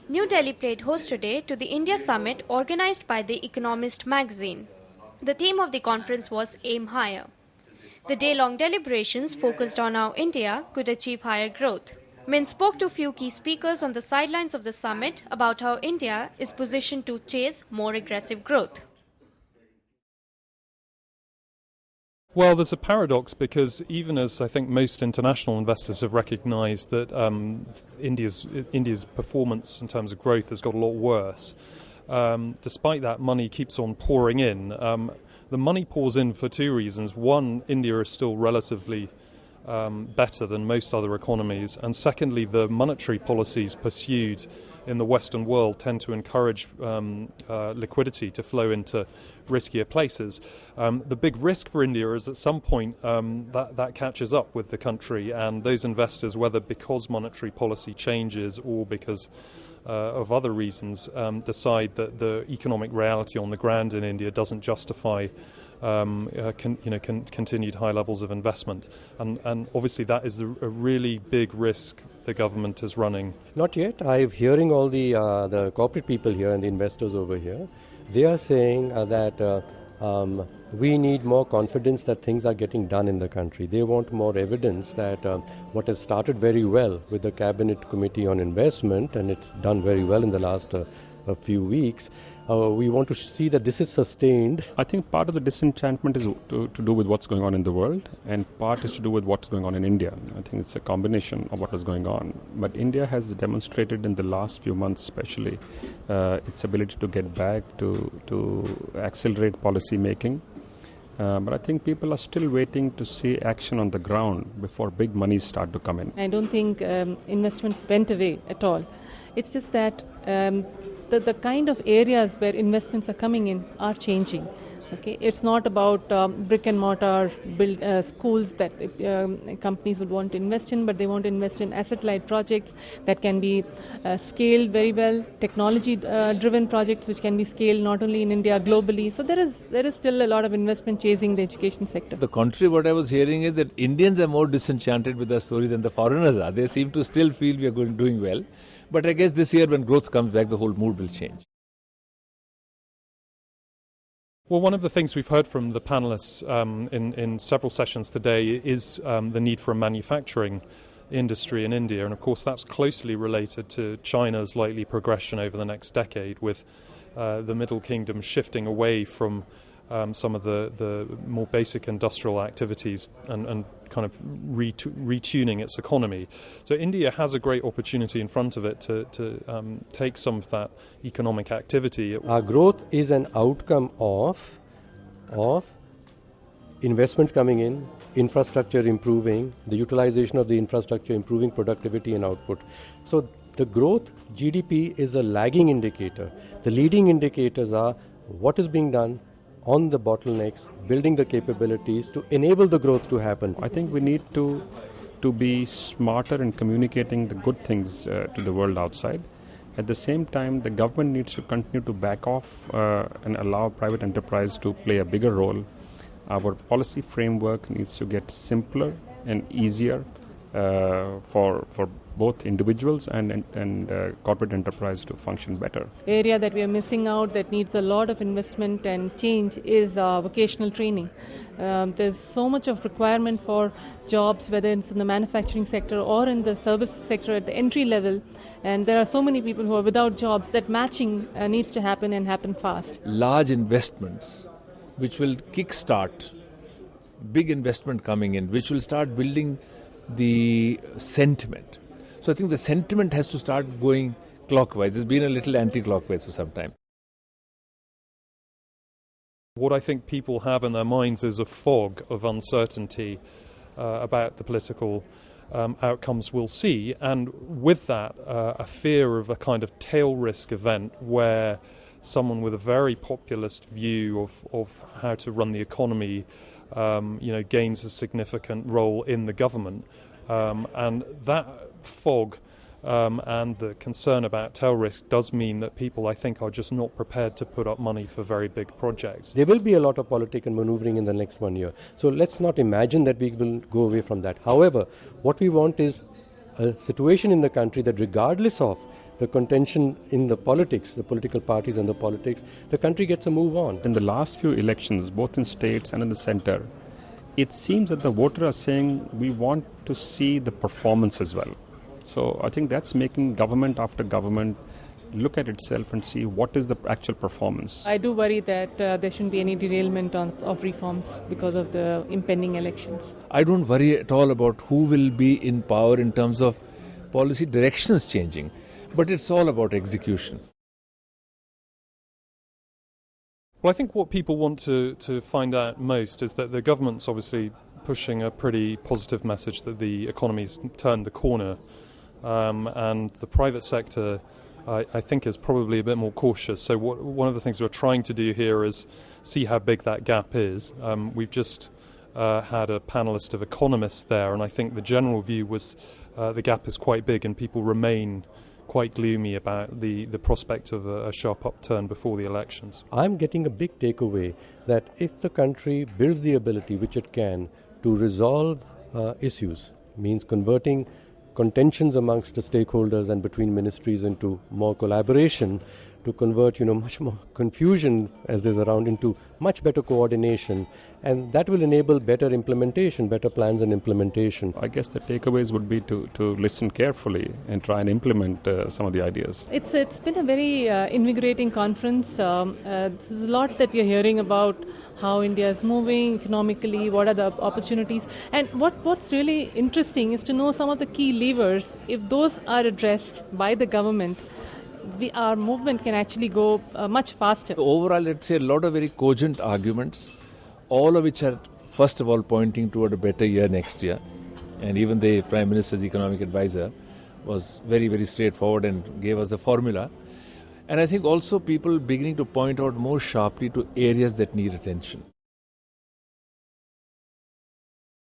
New Delhi played host today to the India Summit organized by the Economist magazine. The theme of the conference was Aim Higher. The day-long deliberations focused on how India could achieve higher growth. Min spoke to few key speakers on the sidelines of the summit about how India is positioned to chase more aggressive growth. Well, there's a paradox because even as I think most international investors have recognised that India's performance in terms of growth has got a lot worse, despite that, money keeps on pouring in. The money pours in for two reasons. One, India is still relatively better than most other economies, and secondly, the monetary policies pursued in the Western world tend to encourage liquidity to flow into riskier places. The big risk for India is at some point that catches up with the country, and those investors, whether because monetary policy changes or because of other reasons, decide that the economic reality on the ground in India doesn't justify continued high levels of investment, and obviously that is a really big risk the government is running. Not yet. I'm hearing all the corporate people here and the investors over here. They are saying that we need more confidence that things are getting done in the country. They want more evidence that what has started very well with the Cabinet Committee on Investment, and it's done very well in the last a few weeks, we want to see that this is sustained. I think part of the disenchantment is to do with what's going on in the world, and part is to do with what's going on in India. I think it's a combination of what is going on. But India has demonstrated in the last few months especially its ability to get back to accelerate policy making. But I think people are still waiting to see action on the ground before big monies start to come in. I don't think investment went away at all. It's just that the kind of areas where investments are coming in are changing. Okay, it's not about brick and mortar schools that companies would want to invest in, but they want to invest in asset-light projects that can be scaled very well, technology-driven projects which can be scaled not only in India, globally. So there is still a lot of investment chasing the education sector. The contrary, what I was hearing is that Indians are more disenchanted with the story than the foreigners are. They seem to still feel we are doing well. But I guess this year when growth comes back, the whole mood will change. Well, one of the things we've heard from the panelists in several sessions today is the need for a manufacturing industry in India. And of course, that's closely related to China's likely progression over the next decade, with the Middle Kingdom shifting away from some of the more basic industrial activities and kind of retuning its economy. So India has a great opportunity in front of it to take some of that economic activity. Our growth is an outcome of investments coming in, infrastructure improving, the utilization of the infrastructure improving productivity and output. So the growth, GDP, is a lagging indicator. The leading indicators are what is being done on the bottlenecks, building the capabilities to enable the growth to happen. I think we need to be smarter in communicating the good things to the world outside. At the same time, the government needs to continue to back off and allow private enterprise to play a bigger role. Our policy framework needs to get simpler and easier for both individuals and corporate enterprise to function better. Area that we are missing out that needs a lot of investment and change is vocational training. There's so much of requirement for jobs, whether it's in the manufacturing sector or in the service sector at the entry level, and there are so many people who are without jobs that matching needs to happen and happen fast. Large investments which will kickstart big investment coming in, which will start building the sentiment. So I think the sentiment has to start going clockwise. It's been a little anti-clockwise for some time. What I think people have in their minds is a fog of uncertainty about the political outcomes we'll see, and with that a fear of a kind of tail risk event where someone with a very populist view of how to run the economy gains a significant role in the government, and that fog and the concern about tail risk does mean that people, I think, are just not prepared to put up money for very big projects. There will be a lot of political maneuvering in the next 1 year. So let's not imagine that we will go away from that. However, what we want is a situation in the country that regardless of the contention in the politics, the political parties and the politics, the country gets a move on. In the last few elections, both in states and in the center, it seems that the voters are saying we want to see the performance as well. So I think that's making government after government look at itself and see what is the actual performance. I do worry that there shouldn't be any derailment of reforms because of the impending elections. I don't worry at all about who will be in power in terms of policy directions changing, but it's all about execution. Well, I think what people want to find out most is that the government's obviously pushing a pretty positive message that the economy's turned the corner, and the private sector, I think, is probably a bit more cautious. So one of the things we're trying to do here is see how big that gap is. We've just had a panelist of economists there, and I think the general view was the gap is quite big and people remain quite gloomy about the prospect of a sharp upturn before the elections. I'm getting a big takeaway that if the country builds the ability, which it can, to resolve issues, means converting contentions amongst the stakeholders and between ministries into more collaboration, to convert much more confusion as there's around into much better coordination, and that will enable better implementation, better plans and implementation. I guess the takeaways would be to listen carefully and try and implement some of the ideas. It's been a very invigorating conference. There's a lot that we are hearing about how India is moving economically, what are the opportunities, and what's really interesting is to know some of the key levers. If those are addressed by the government, our movement can actually go much faster. Overall, let's say a lot of very cogent arguments, all of which are first of all pointing toward a better year next year. And even the Prime Minister's economic advisor was very, very straightforward and gave us a formula. And I think also people beginning to point out more sharply to areas that need attention.